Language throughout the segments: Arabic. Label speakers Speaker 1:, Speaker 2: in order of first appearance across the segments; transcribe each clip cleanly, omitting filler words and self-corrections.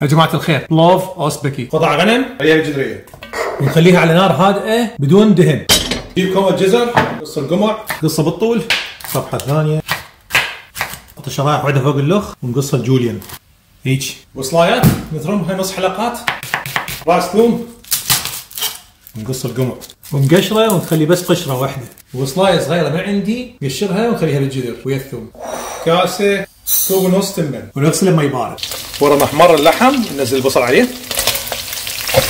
Speaker 1: يا جماعة الخير، بلوف أوزبكي،
Speaker 2: قطع غنم هي جذرية
Speaker 1: ونخليها على نار هادئة بدون دهن.
Speaker 2: جيب كومة جزر، قص القمع،
Speaker 1: قصة بالطول، صفحة ثانية، نحط شرايح واحدة فوق اللخ ونقصها الجوليان. هيك
Speaker 2: بصلايات نثرمها نص حلقات، راس ثوم،
Speaker 1: نقص القمع ونقشره ونخلي بس قشرة واحدة.
Speaker 2: وبصلاية صغيرة من عندي قشرها ونخليها بالجذر ويا الثوم. كاسة كوب ونص تمن
Speaker 1: ونغسله بمي بارد.
Speaker 2: ورا ما احمر اللحم ننزل البصل عليه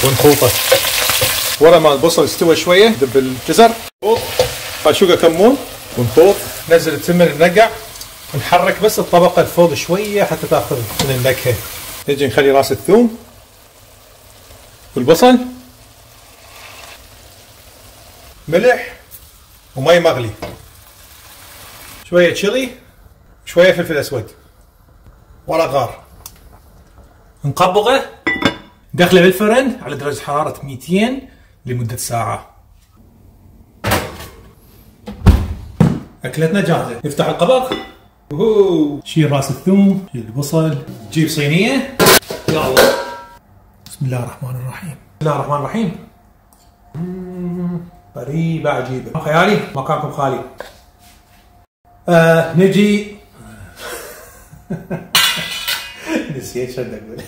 Speaker 2: ونخلطه. ورا ما البصل استوى شويه دب الجزر، خاشوقه كمون ونخلط. ننزل التمن النقع ونحرك بس الطبقه الفوق شويه حتى تاخذ من النكهه. نجي نخلي راس الثوم والبصل، ملح ومي مغلي، شويه تشيلي، شويه فلفل اسود، ورق غار.
Speaker 1: نقبضه ندخله بالفرن على درجة حرارة 200 لمدة ساعة. أكلتنا جاهزة. نفتح القبض، شيل راس الثوم، شيل البصل،
Speaker 2: جيب صينية،
Speaker 1: يلا. بسم الله الرحمن الرحيم. بسم الله الرحمن الرحيم. غريبة عجيبة. خيالي مكانكم خالي. نجي نسيت شو بدي أقول.